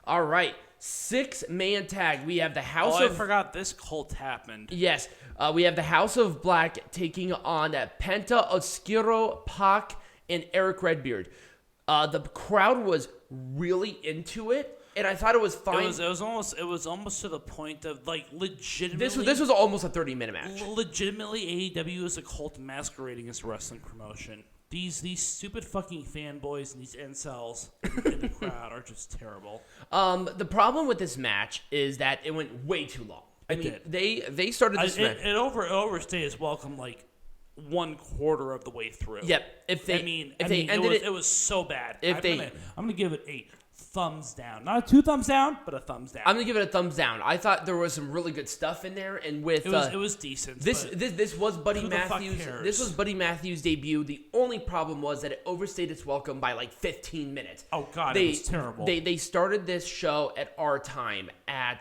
All right. 6-man tag. We have the House of... I forgot this cult happened. Yes. We have the House of Black taking on Penta, Oscuro, Pac, and Erick Redbeard. The crowd was really into it, and I thought it was fine. It was almost to the point of like legitimately. This was almost a 30-minute match. Legitimately, AEW is a cult masquerading as a wrestling promotion. These stupid fucking fanboys and these incels in the crowd are just terrible. The problem with this match is that it went way too long. They started this match. It overstayed its welcome like 1/4 of the way through. Yep. It was so bad. I'm gonna give it a thumbs down. Not a 2 thumbs down, but a thumbs down. I'm gonna give it a thumbs down. I thought there was some really good stuff in there, and with it was decent. This was Buddy Matthews. This was Buddy Matthews' debut. The only problem was that it overstayed its welcome by like 15 minutes. Oh God, it was terrible. They started this show at our time.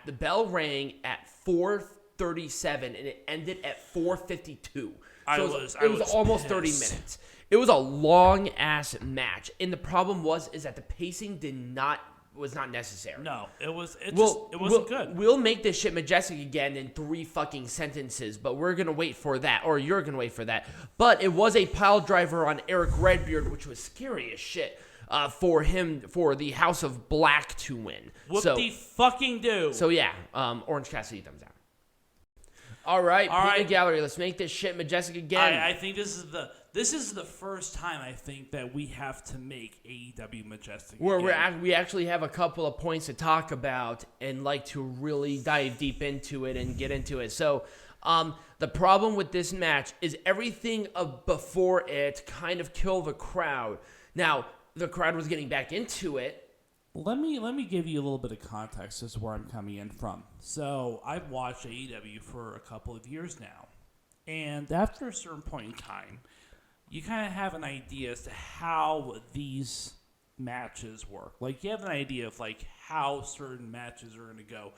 The bell rang at 4:37, and it ended at 4:52. So it was almost pissed. 30 minutes. It was a long-ass match. And the problem was that the pacing was not necessary. No, it wasn't good. We'll make this shit majestic again in 3 fucking sentences, but we're going to wait for that, or you're going to wait for that. But it was a pile driver on Erick Redbeard, which was scary as shit for the House of Black to win. Fucking do. So yeah, Orange Cassidy thumbs down. All right, Penta Gallery, let's make this shit majestic again. I think this is the first time I think that we have to make AEW majestic again. We actually have a couple of points to talk about and like to really dive deep into it and get into it. So the problem with this match is everything before it kind of killed the crowd. Now, the crowd was getting back into it. Let me give you a little bit of context as to where I'm coming in from. So I've watched AEW for a couple of years now, and after a certain point in time, you kind of have an idea as to how these matches work. Like you have an idea of like how certain matches are going to go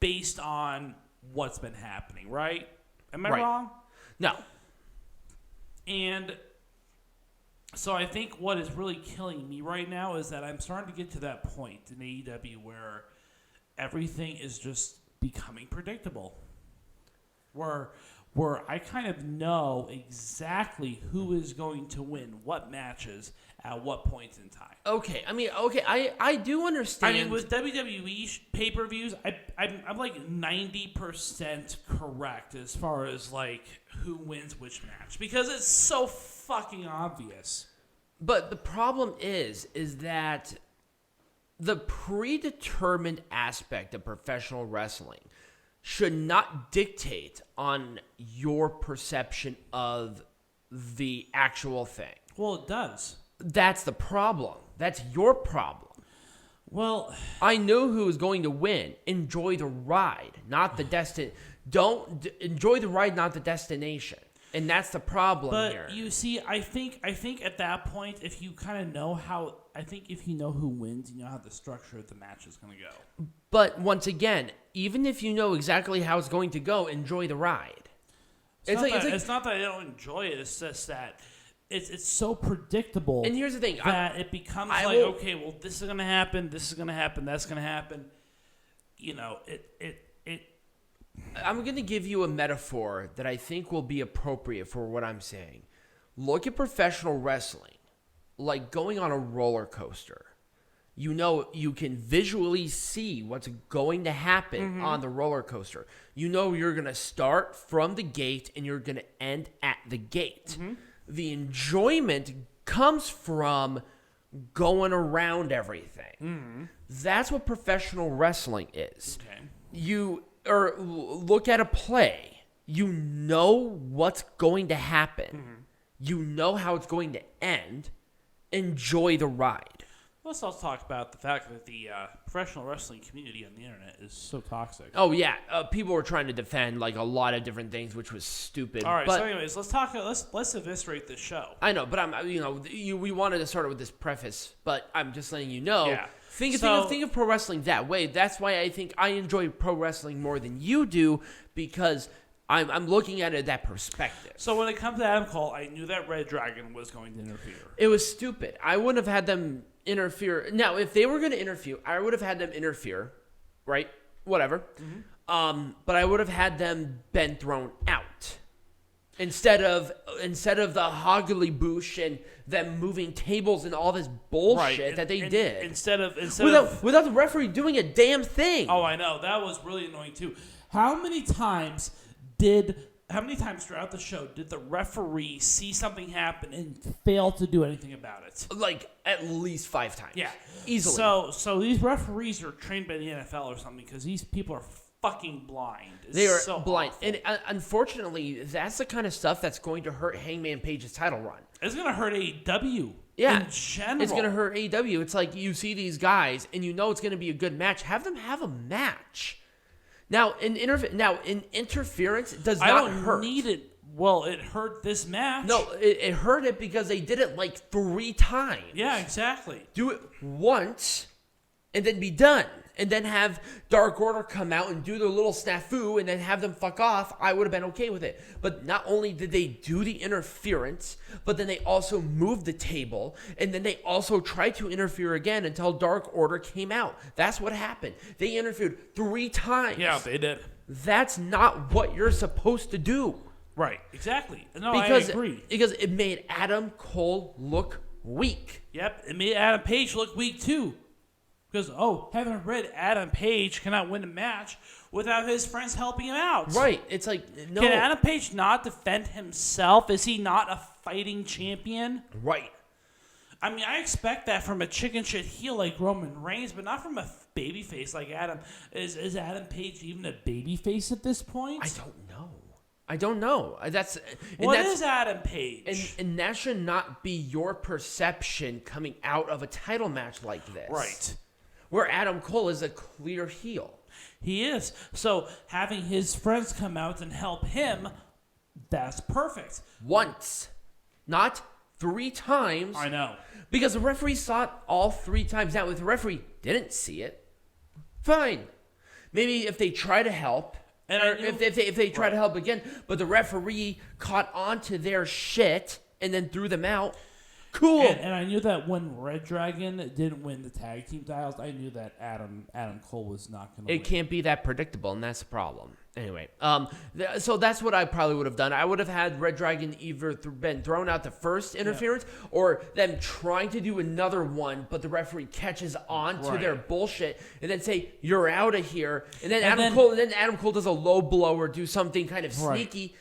based on what's been happening, right? Am I wrong? No. And so I think what is really killing me right now is that I'm starting to get to that point in AEW where everything is just becoming predictable. Where I kind of know exactly who is going to win what matches at what points in time. I do understand. I mean, with WWE pay-per-views, I'm like 90% correct as far as like who wins which match because it's so fucking obvious. But the problem is that the predetermined aspect of professional wrestling should not dictate on your perception of the actual thing. Well, it does. That's the problem. That's your problem. Well, I know who is going to win. Enjoy the ride, not the enjoy the ride, not the destination. And that's the problem here. But you see, I think at that point, if you kind of know if you know who wins, you know how the structure of the match is going to go. But once again, even if you know exactly how it's going to go, enjoy the ride. It's not that I don't enjoy it. It's just that it's so predictable. And here's the thing. That it becomes okay, well, this is going to happen, this is going to happen, that's going to happen. You know, I'm going to give you a metaphor that I think will be appropriate for what I'm saying. Look at professional wrestling like going on a roller coaster. You know, you can visually see what's going to happen on the roller coaster. You know you're going to start from the gate and you're going to end at the gate. The enjoyment comes from going around everything. That's what professional wrestling is. Okay. Or look at a play. You know what's going to happen. You know how it's going to end. Enjoy the ride. Let's also talk about the fact that the professional wrestling community on the internet is so toxic. Oh yeah, people were trying to defend like a lot of different things, which was stupid. All right, so anyways, let's eviscerate this show. I know, but we wanted to start with this preface, but I'm just letting you know. Yeah. Think of pro wrestling that way. That's why I think I enjoy pro wrestling more than you do, because I'm looking at it that perspective. So when it comes to Adam Cole, I knew that reDRagon was going to interfere. It was stupid. I wouldn't have had them interfere. Now, if they were going to interfere, I would have had them interfere, right? Whatever. Mm-hmm. But I would have had them been thrown out instead of the hoggly boosh and them moving tables and all this bullshit that they did. Instead of without the referee doing a damn thing. Oh, I know, that was really annoying too. How many times throughout the show did the referee see something happen and fail to do anything about it? Like at least 5 times. Yeah, easily. So these referees are trained by the NFL or something because these people are fucking blind. They are so blind, awful. and unfortunately, that's the kind of stuff that's going to hurt Hangman Page's title run. It's going to hurt AEW. Yeah, in general. It's going to hurt AEW. It's like you see these guys, and you know it's going to be a good match. Have them have a match. Now, in interference does not hurt. I don't need it. Well, it hurt this match. No, it hurt it because they did it like 3 times. Yeah, exactly. Do it once, and then be done. And then have Dark Order come out and do their little snafu and then have them fuck off, I would have been okay with it. But not only did they do the interference, but then they also moved the table, and then they also tried to interfere again until Dark Order came out. That's what happened. They interfered 3 times. Yeah, they did. That's not what you're supposed to do. Right, exactly. No, because, I agree. Because it made Adam Cole look weak. Yep, it made Adam Page look weak too. Because, heaven forbid, Adam Page cannot win a match without his friends helping him out. Right. It's like, no. Can Adam Page not defend himself? Is he not a fighting champion? Right. I mean, I expect that from a chicken shit heel like Roman Reigns, but not from a babyface like Adam. Is Adam Page even a babyface at this point? I don't know. What is Adam Page? And that should not be your perception coming out of a title match like this. Right. Where Adam Cole is a clear heel. He is. So having his friends come out and help him, that's perfect. Once. Not 3 times. I know. Because the referee saw it all 3 times. Now, if the referee didn't see it, fine. Maybe if they try to help, or if they try to help again, but the referee caught on to their shit and then threw them out, cool. And I knew that when reDRagon didn't win the tag team titles, I knew that Adam Cole was not going to win. It can't be that predictable, and that's the problem. Anyway, so that's what I probably would have done. I would have had reDRagon either been thrown out the first interference, or them trying to do another one, but the referee catches on to their bullshit, and then say, "You're out of here." And then Adam Cole does a low blow or do something kind of sneaky,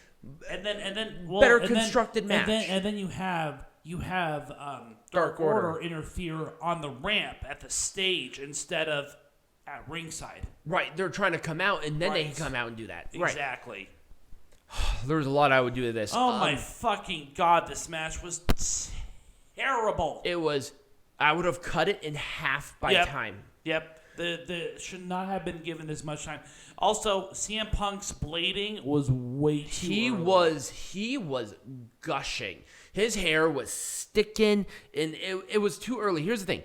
and then better constructed match. And then you have Dark Order interfere on the ramp at the stage instead of at ringside. Right, they're trying to come out, and then they can come out and do that. Exactly. Right. There was a lot I would do to this. Oh my fucking god, this match was terrible. It was. I would have cut it in half by time. Yep. The should not have been given as much time. Also, CM Punk's blading was way too early. He was gushing. His hair was sticking, and it was too early. Here's the thing.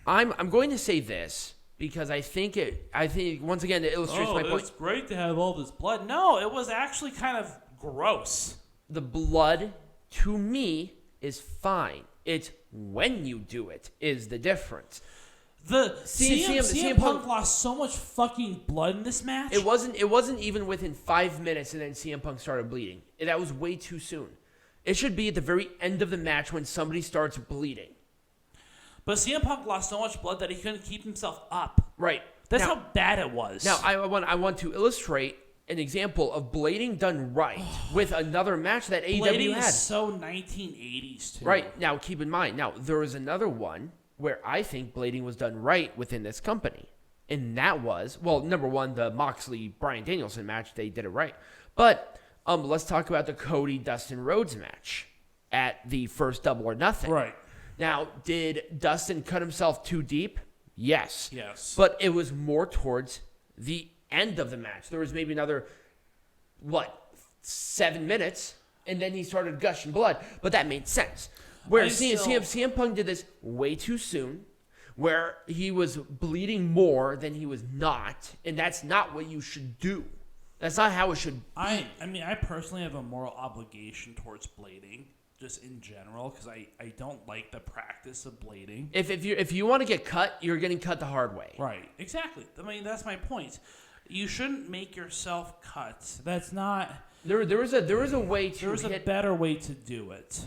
I'm going to say this because I think once again it illustrates my point. It's great to have all this blood. No, it was actually kind of gross. The blood to me is fine. It's when you do it is the difference. CM Punk lost so much fucking blood in this match. It wasn't even within 5 minutes, and then CM Punk started bleeding. That was way too soon. It should be at the very end of the match when somebody starts bleeding. But CM Punk lost so much blood that he couldn't keep himself up. Right. That's how bad it was. Now, I want to illustrate an example of blading done right with another match that AEW blading had. Is so 1980s, too. Right. Now, keep in mind. Now, there was another one where I think blading was done right within this company. And that was, well, number one, the Moxley-Bryan Danielson match. They did it right. But let's talk about the Cody-Dustin Rhodes match at the first Double or Nothing. Right. Now, did Dustin cut himself too deep? Yes. But it was more towards the end of the match. There was maybe another, 7 minutes, and then he started gushing blood. But that made sense. Where CM Punk did this way too soon, where he was bleeding more than he was not, and that's not what you should do. That's not how it should be. I mean, I personally have a moral obligation towards blading. just in general, because I don't like the practice of blading. If you want to get cut, you're getting cut the hard way. Right, exactly. I mean, that's my point. You shouldn't make yourself cut. That's not... There is a way to There is a better way to do it.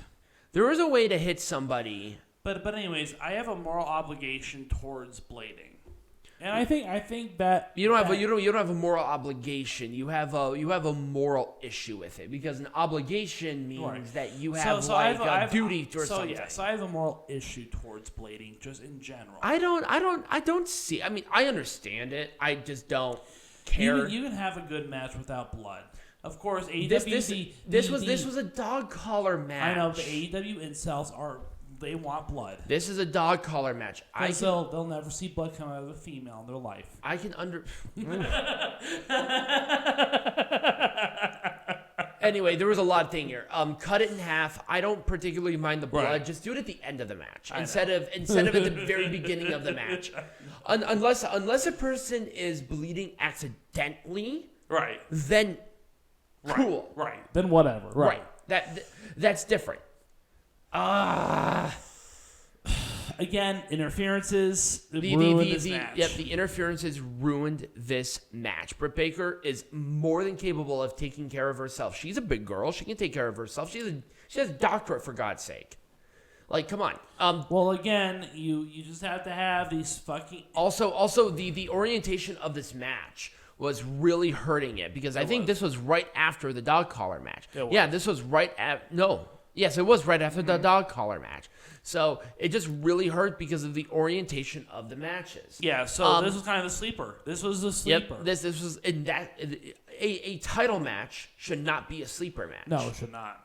There is a way to hit somebody. But anyways, I have a moral obligation towards blading. And I think that you don't have a moral obligation. You have a moral issue with it, because an obligation means that you have a duty or something. So I have a moral issue towards blading, just in general. I don't see. I mean, I understand it. I just don't care. You can have a good match without blood. Of course, AEW. This was a dog collar match. I know the AEW incels they want blood. This is a dog collar match. They'll never see blood come out of a female in their life. I can under. Anyway, there was a lot of thing here. Cut it in half. I don't particularly mind the blood. Right. Just do it at the end of the match instead of at the very beginning of the match. Unless a person is bleeding accidentally, right? Then cool, right? Then whatever, right? That's different. Again, interferences ruined this match. Yep, the interferences ruined this match. Britt Baker is more than capable of taking care of herself. She's a big girl. She can take care of herself. She has a doctorate, for God's sake. Like, come on. Well, again, you just have to have these fucking... Also, the orientation of this match was really hurting it, because I think this was right after the dog collar match. Yeah, this was right at... No. Yes, it was right after the dog collar match. So it just really hurt because of the orientation of the matches. Yeah, so this was kind of the sleeper. This was the sleeper. Yep, this was in that a title match should not be a sleeper match. No, it should not.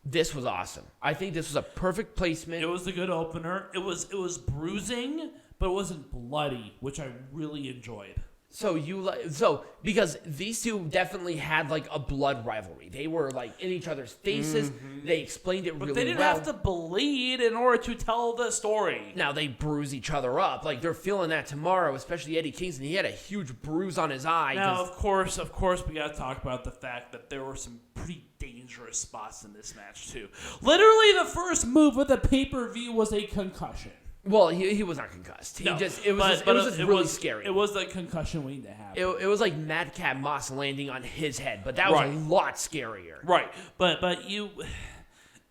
This was awesome. I think this was a perfect placement. It was a good opener. It was bruising, but it wasn't bloody, which I really enjoyed. So because these two definitely had like a blood rivalry. They were like in each other's faces. Mm-hmm. They explained it really well. But they didn't have to bleed in order to tell the story. Now they bruise each other up. Like, they're feeling that tomorrow, especially Eddie Kingston. He had a huge bruise on his eye. Now, of course, we got to talk about the fact that there were some pretty dangerous spots in this match too. Literally, the first move of the pay-per-view was a concussion. Well, he was not concussed. It was just really scary. It was the concussion waiting to happen. It was like Madcap Moss landing on his head, but that was a lot scarier. Right, but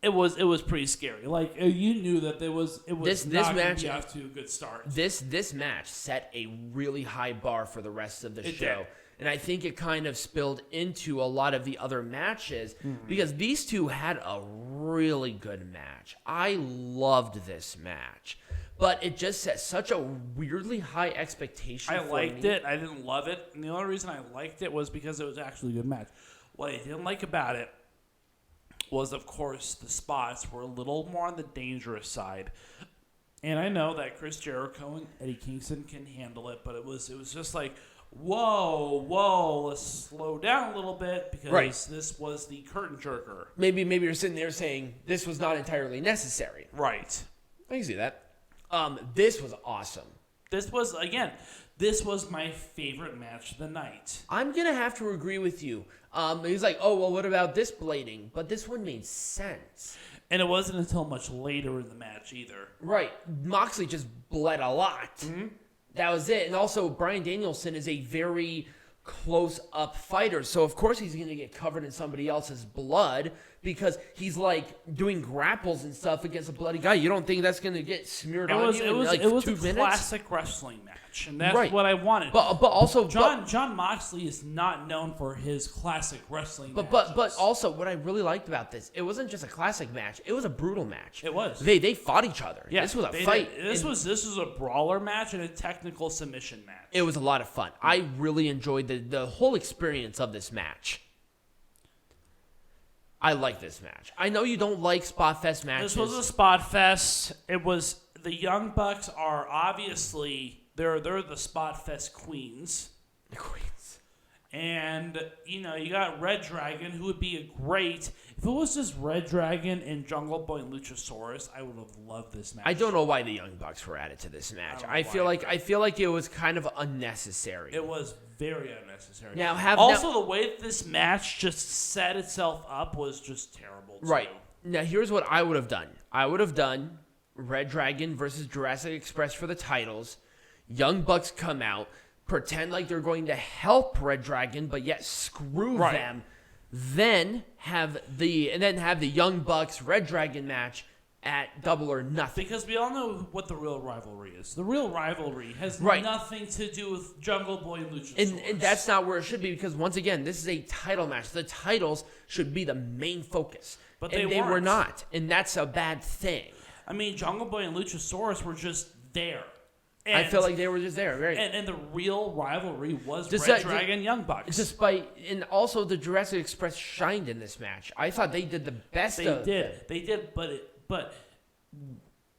it was pretty scary. Like, you knew that this not going to be off to a good start. This match set a really high bar for the rest of the show. Did. And I think it kind of spilled into a lot of the other matches because these two had a really good match. I loved this match. But it just set such a weirdly high expectation for me. I liked it. I didn't love it. And the only reason I liked it was because it was actually a good match. What I didn't like about it was, of course, the spots were a little more on the dangerous side. And I know that Chris Jericho and Eddie Kingston can handle it, but it was just like, whoa, let's slow down a little bit because this was the curtain jerker. Maybe you're sitting there saying this was not entirely necessary. Right. I can see that. This was awesome. This was my favorite match of the night. I'm going to have to agree with you. He's like, oh, well, what about this blading? But this one made sense. And it wasn't until much later in the match either. Right. Moxley just bled a lot. Mm-hmm. That was it. And also, Bryan Danielson is a very close-up fighter. So, of course, he's going to get covered in somebody else's blood because he's, like, doing grapples and stuff against a bloody guy. You don't think that's going to get smeared on you in, like, 2 minutes? It was a classic wrestling match, and that's what I wanted. But also... John Moxley is not known for his classic wrestling matches. But also, what I really liked about this, it wasn't just a classic match. It was a brutal match. It was. They fought each other. Yeah, this was a fight. This was a brawler match and a technical submission match. It was a lot of fun. I really enjoyed the whole experience of this match. I like this match. I know you don't like Spot Fest matches. This was a Spot Fest. It was the Young Bucks are obviously they're the Spot Fest queens. The queens. And, you got reDRagon, who would be a great... If it was just reDRagon and Jungle Boy and Luchasaurus, I would have loved this match. I don't know why the Young Bucks were added to this match. I feel like it was kind of unnecessary. It was very unnecessary. Now, the way that this match just set itself up was just terrible, too. Right. Now, here's what I would have done. I would have done reDRagon versus Jurassic Express for the titles. Young Bucks come out, pretend like they're going to help reDRagon, but yet screw them. Then have the Young Bucks reDRagon match at Double or Nothing. Because we all know what the real rivalry is. The real rivalry has nothing to do with Jungle Boy and Luchasaurus. And that's not where it should be, because once again, this is a title match. The titles should be the main focus. But they were not. And that's a bad thing. I mean, Jungle Boy and Luchasaurus were just there. And I feel like they were just there, right? And the real rivalry was reDRagon Young Bucks. And also the Jurassic Express shined in this match. I thought they did the best. They did, but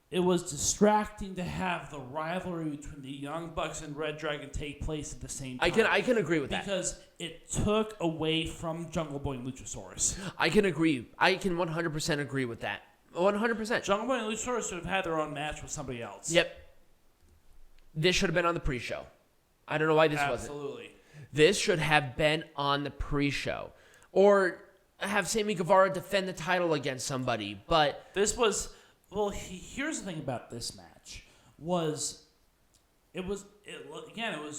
it was distracting to have the rivalry between the Young Bucks and reDRagon take place at the same time. I can agree with that because it took away from Jungle Boy and Luchasaurus. I can agree. I can 100% agree with that. 100%. Jungle Boy and Luchasaurus should have had their own match with somebody else. Yep. This should have been on the pre-show. I don't know why this wasn't. Absolutely. This should have been on the pre-show. Or have Sammy Guevara defend the title against somebody. But this was... Well, here's the thing about this match. It was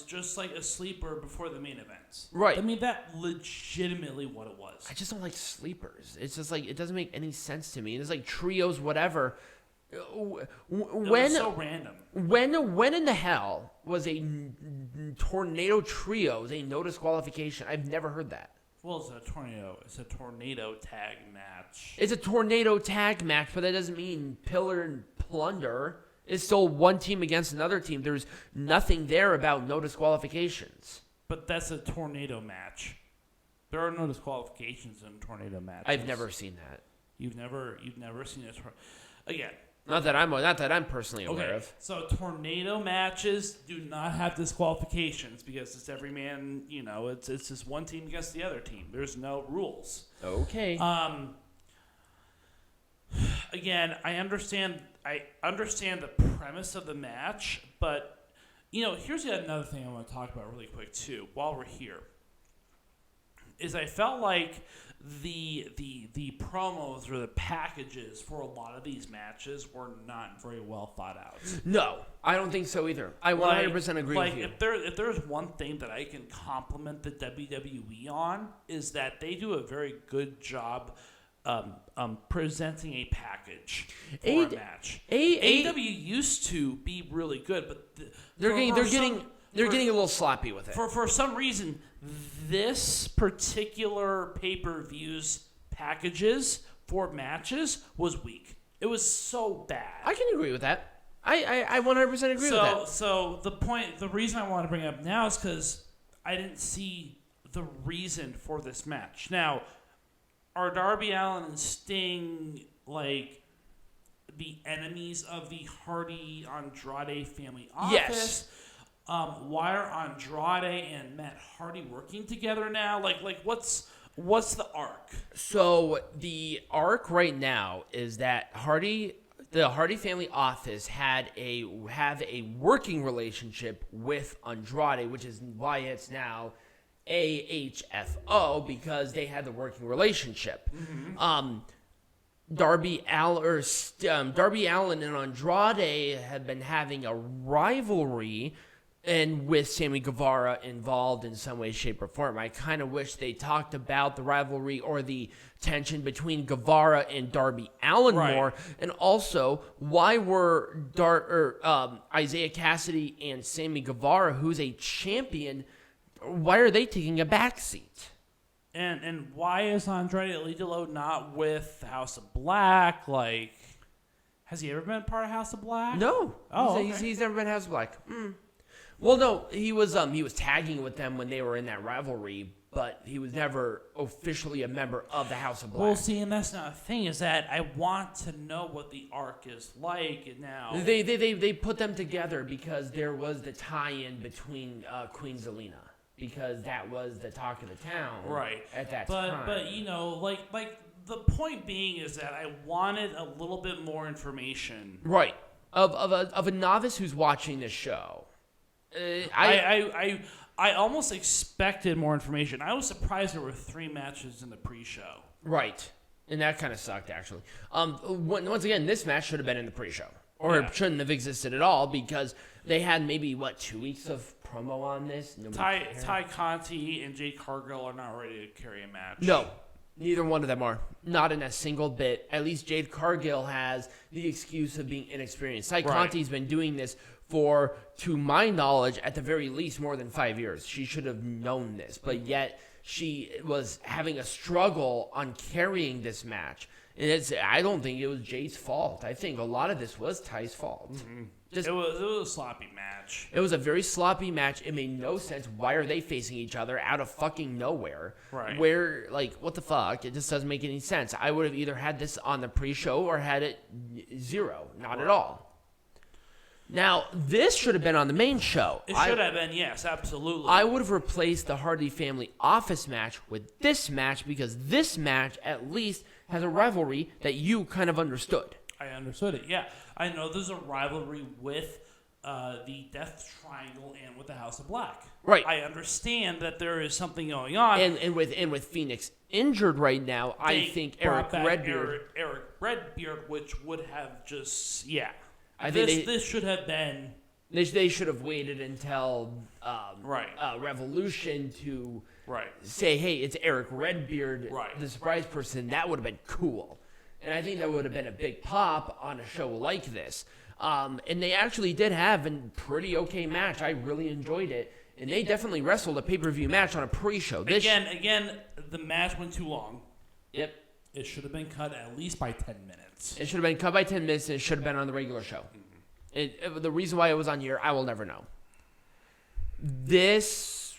just like a sleeper before the main event. Right. I mean, that legitimately what it was. I just don't like sleepers. It's just like, it doesn't make any sense to me. It's like trios, whatever. It was so random. When in the hell was a tornado trios a no disqualification? I've never heard that. Well, it's a tornado tag match. It's a tornado tag match, but that doesn't mean pillar and plunder. It's still one team against another team. There's nothing there about no disqualifications. But that's a tornado match. There are no disqualifications in tornado matches. I've never seen that. You've never seen it again. Not that I'm personally aware of. So tornado matches do not have disqualifications because it's every man. It's just one team against the other team. There's no rules. Okay. Again, I understand the premise of the match, but here's another thing I want to talk about really quick too. While we're here, is I felt like the promos or the packages for a lot of these matches were not very well thought out. No, I don't think so either. I 100% agree with you. If there's one thing that I can compliment the WWE on is that they do a very good job presenting a package for a match. AEW used to be really good, but they're getting a little sloppy with it. For some reason, this particular pay-per-views packages for matches was weak. It was so bad. I can agree with that. I 100% agree with that. So the reason I want to bring it up now is because I didn't see the reason for this match. Now, are Darby Allin and Sting like the enemies of the Hardy Andrade family office? Yes. Why are Andrade and Matt Hardy working together now? Like what's the arc? So the arc right now is that the Hardy family office have a working relationship with Andrade, which is why it's now AHFO, because they had the working relationship. Mm-hmm. Darby Allin and Andrade have been having a rivalry, and with Sammy Guevara involved in some way, shape, or form. I kind of wish they talked about the rivalry or the tension between Guevara and Darby Allin more, and also why were Isaiah Cassidy and Sammy Guevara, who's a champion, why are they taking a backseat? And why is Andrade Alidolo not with the House of Black? Like, has he ever been part of House of Black? No. He's never been House of Black. Well, no, he was tagging with them when they were in that rivalry, but he was never officially a member of the House of Black. Well, see, and that's not a thing, is that I want to know what the arc is like now. They put them together because there was the tie-in between Queen Zelina. because that was the talk of the town right at that time. But you know, like the point being is that I wanted a little bit more information. Right. Of a novice who's watching this show. I almost expected more information. I was surprised there were 3 matches in the pre-show. Right. And that kind of sucked, actually. Once again, this match should have been in the pre-show. Or it shouldn't have existed at all because they had maybe, 2 weeks of promo on this? Ty Conti and Jade Cargill are not ready to carry a match. No. Neither one of them are. Not in a single bit. At least Jade Cargill has the excuse of being inexperienced. Ty Conti's been doing this for, to my knowledge, at the very least, more than 5 years. She should have known this. But yet, she was having a struggle on carrying this match. And I don't think it was Jade's fault. I think a lot of this was Ty's fault. Mm-hmm. It was a sloppy match. It was a very sloppy match. It made no sense. Why are they facing each other out of fucking nowhere? Right. Where, what the fuck? It just doesn't make any sense. I would have either had this on the pre-show or had it 0. Not at all. Now, this should have been on the main show. It should have been, yes, absolutely. I would have replaced the Hardy Family Office match with this match because this match, at least, has a rivalry that you kind of understood. I understood it, yeah. I know there's a rivalry with the Death Triangle and with the House of Black. Right. I understand that there is something going on. And with Phoenix injured right now, I think Erick Redbeard... Erick Redbeard, which would have just... Yeah. I think this should have been... They should have waited until Revolution to say, hey, it's Erick Redbeard, the surprise person. That would have been cool. And I think that would have been a big pop on a show like this. And they actually did have a pretty okay match. I really enjoyed it. And they definitely wrestled a pay-per-view match on a pre-show. Again, the match went too long. Yep. It should have been cut at least by 10 minutes. It should have been cut by 10 minutes, and it should have been on the regular show. The reason why it was on here, I will never know. This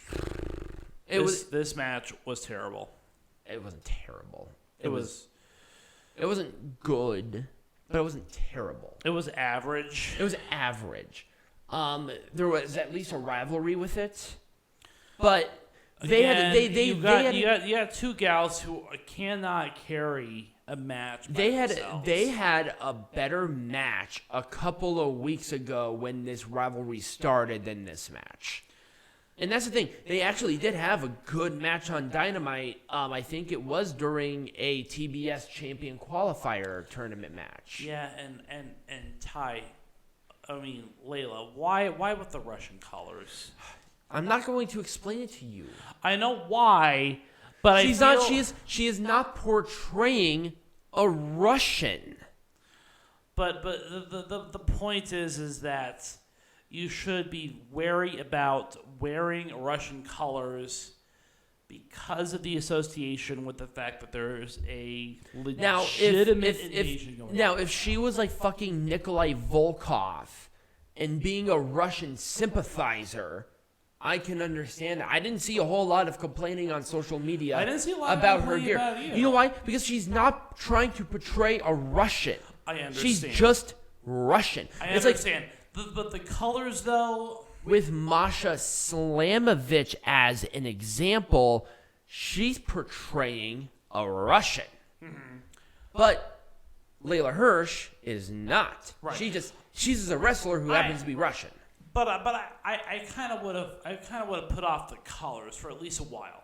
match was terrible. It wasn't terrible. It wasn't good, but it wasn't terrible. It was average. It was average. There was at least a rivalry with it, but you got 2 gals who cannot carry a match. They had a better match a couple of weeks ago when this rivalry started than this match. And that's the thing. They actually did have a good match on Dynamite. I think it was during a TBS Champion Qualifier tournament match. Yeah, and Leyla, why with the Russian colors? I'm not going to explain it to you. I know why, but she is not portraying a Russian. But the point is that you should be wary about wearing Russian colors because of the association with the fact that there's a legitimate invasion going on. Now, if she was like fucking Nikolai Volkov and being a Russian sympathizer, I can understand that. I didn't see a whole lot of complaining on social media about her gear. You know why? Because she's not trying to portray a Russian. I understand. She's just Russian. I understand. But the colors, though... With Masha Slamovich as an example, she's portraying a Russian. Mm-hmm. But Leyla Hirsch is not. Right. She's just a wrestler who happens to be Russian. But I kind of would have put off the colors for at least a while.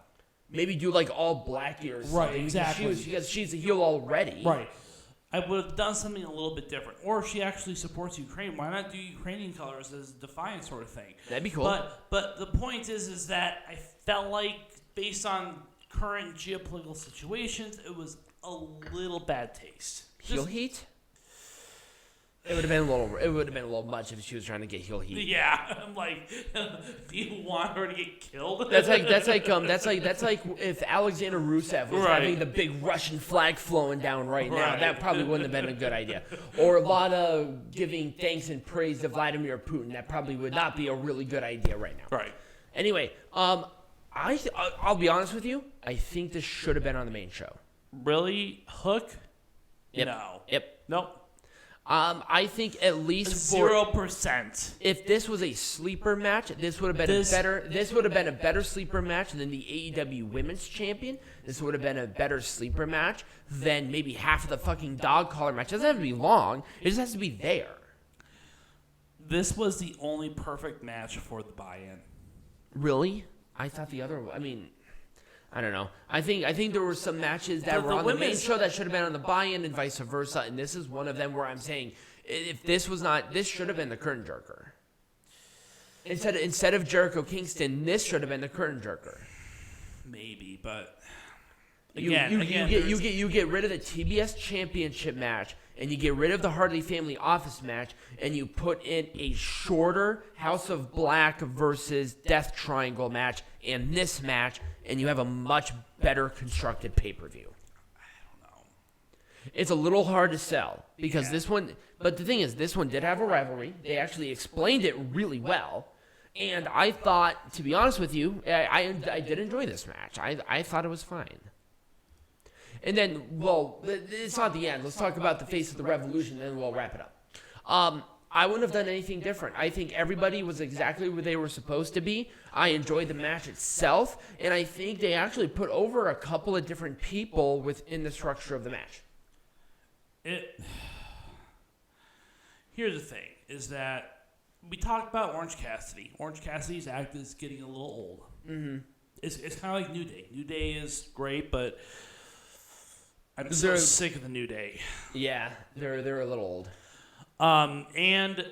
Maybe do like all black ears. Right, exactly. Because she's a heel already. Right. I would have done something a little bit different. Or if she actually supports Ukraine, why not do Ukrainian colors as a defiant sort of thing? That'd be cool. But the point is that I felt like, based on current geopolitical situations, it was a little bad taste. Heel heat? It would have been a little much if she was trying to get heel heat. Yeah, I'm like, do you want her to get killed? That's like if Alexander Rusev was having the big Russian flag flowing down right now. That probably wouldn't have been a good idea. Or Lana giving thanks and praise to Vladimir Putin. That probably would not be a really good idea right now. Right. Anyway, I'll be honest with you. I think this should have been on the main show. Really? Hook? Yep. No. Yep. Nope. I think at least 0%. If this was a sleeper match, this would have been a better sleeper match than the AEW Women's Champion. This would have been a better sleeper match than maybe half of the fucking dog collar match. It doesn't have to be long. It just has to be there. This was the only perfect match for the buy-in. Really? I thought the other. I mean, I don't know. I think there were some matches that were on the main show that should have been on the buy-in and vice versa, and this is one of them where I'm saying if this was not, this should have been the curtain jerker. Instead of Jericho Kingston, this should have been the curtain jerker. Maybe, but you get rid of the TBS Championship match, and you get rid of the Hardy Family Office match, and you put in a shorter House of Black versus Death Triangle match, and this match, and you have a much better constructed pay-per-view. I don't know. It's a little hard to sell because this one, but the thing is, this one did have a rivalry. They actually explained it really well, and I thought, to be honest with you, I did enjoy this match. I thought it was fine. And then, well, it's not the end. Let's talk about the face of the Revolution, and then we'll wrap it up. I wouldn't have done anything different. I think everybody was exactly where they were supposed to be. I enjoyed the match itself, and I think they actually put over a couple of different people within the structure of the match. Here's the thing, is that we talked about Orange Cassidy. Orange Cassidy's act is getting a little old. Mm-hmm. It's kind of like New Day. New Day is great, but I'm so sick of the New Day. Yeah, they're a little old. And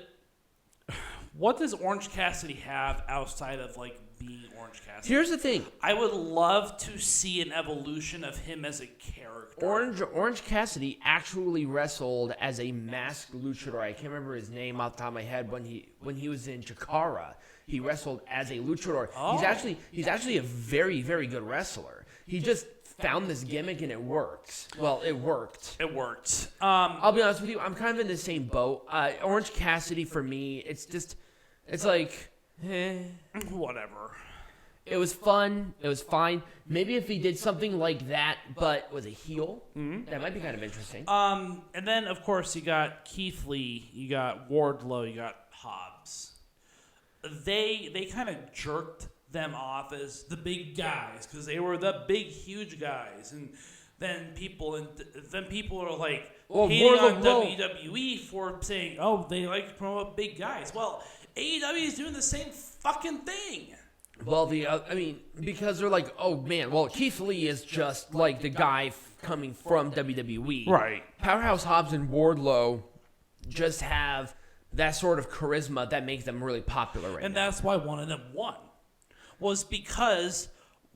what does Orange Cassidy have outside of like being Orange Cassidy? Here's the thing. I would love to see an evolution of him as a character. Orange Cassidy actually wrestled as a masked luchador. I can't remember his name off the top of my head. When he was in Chikara, he wrestled as a luchador. Oh. He's actually a very, very good wrestler. He just found this gimmick and it works. Well, it worked. It worked. I'll be honest with you. I'm kind of in the same boat. Orange Cassidy for me, it's like, whatever. It was fun. It was fine. Maybe if he did something like that, but was a heel, that might be kind of interesting. And then of course you got Keith Lee, you got Wardlow, you got Hobbs. They kind of jerked them off as the big guys because they were the big, huge guys, and then people are like hating on WWE for saying, "Oh, they like to promote big guys." Well, AEW is doing the same fucking thing. Well, because they're like, "Oh man, well Keith Lee is just like the guy coming from WWE." Right. Powerhouse Hobbs and Wardlow just have that sort of charisma that makes them really popular right now. And that's why one of them won. Was because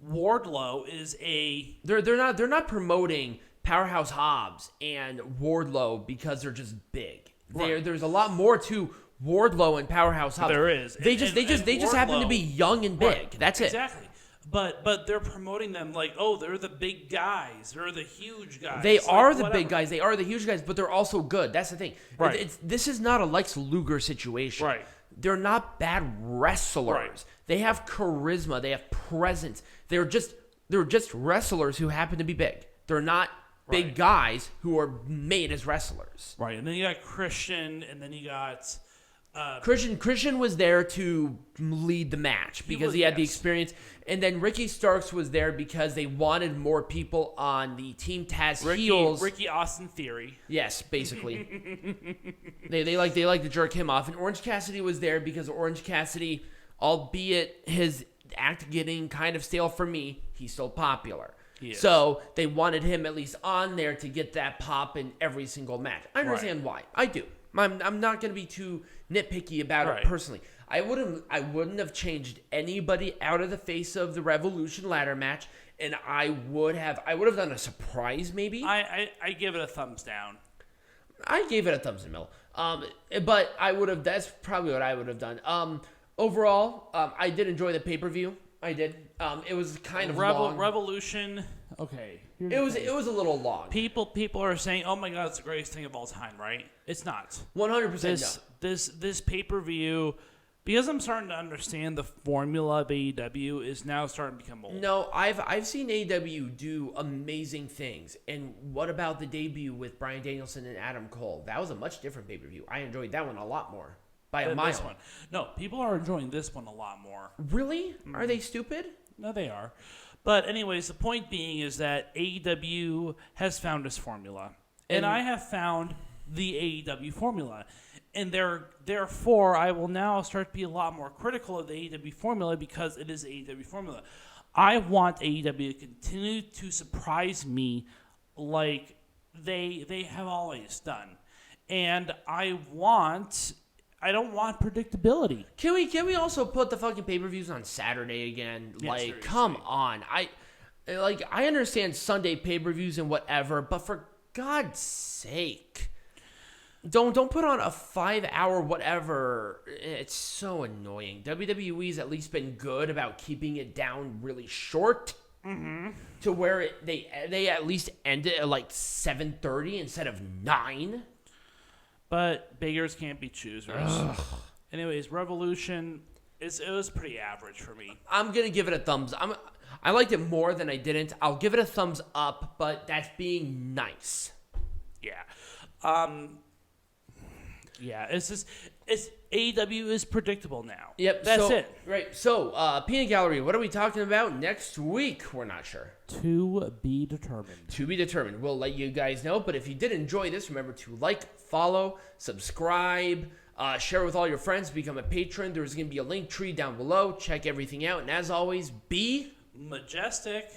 Wardlow is a... They're not promoting Powerhouse Hobbs and Wardlow because they're just big. Right. There's a lot more to Wardlow and Powerhouse Hobbs. There is. They just happen to be young and big. Right. That's it. Exactly. But they're promoting them like, oh, they're the big guys. They're the huge guys. They are the big guys. They are the huge guys, but they're also good. That's the thing. Right. This is not a Lex Luger situation. Right. They're not bad wrestlers. Right. They have charisma. They have presence. They're just wrestlers who happen to be big. They're not big guys who are made as wrestlers. Right. And then you got Christian, and then you got... Christian was there to lead the match because he had the experience. And then Ricky Starks was there because they wanted more people on the Team Taz heels. Ricky Austin Theory. Yes, basically. they like to jerk him off. And Orange Cassidy was there because Orange Cassidy, albeit his act getting kind of stale for me, he's still popular. So they wanted him at least on there to get that pop in every single match. I understand why. I do. I'm not going to be too nitpicky about it personally. I wouldn't have changed anybody out of the face of the Revolution ladder match, and I would have done a surprise maybe. I give it a thumbs down. I gave it a thumbs in the middle. But that's probably what I would have done. Overall, I did enjoy the pay-per-view. I did. It was kind of long. Revolution. Okay. It was a little long. People are saying, "Oh my God, it's the greatest thing of all time," right? It's not. 100% no. This pay-per-view Because I'm starting to understand the formula of AEW is now starting to become old. No, I've seen AEW do amazing things. And what about the debut with Bryan Danielson and Adam Cole? That was a much different pay-per-view. I enjoyed that one a lot more. By a mile. This one. No, people are enjoying this one a lot more. Really? Are they stupid? No, they are. But anyways, the point being is that AEW has found its formula. And I have found the AEW formula. And therefore, I will now start to be a lot more critical of the AEW formula because it is the AEW formula. I want AEW to continue to surprise me like they have always done. And I don't want predictability. Can we also put the fucking pay-per-views on Saturday again? Yeah, like, seriously. come on. I understand Sunday pay-per-views and whatever, but for God's sake, don't put on a 5-hour whatever. It's so annoying. WWE's at least been good about keeping it down really short. To where they at least end it at like 7:30 instead of 9. But beggars can't be choosers. Ugh. Anyways, Revolution, it was pretty average for me. I'm going to give it a thumbs. I liked it more than I didn't. I'll give it a thumbs up, but that's being nice. Yeah. Yeah, it's AEW is predictable now. Yep. That's it. Right. So, Peanut Gallery, what are we talking about next week? We're not sure. To be determined. To be determined. We'll let you guys know. But if you did enjoy this, remember to like, follow, subscribe, share with all your friends, become a patron. There's going to be a link tree down below. Check everything out. And as always, be majestic.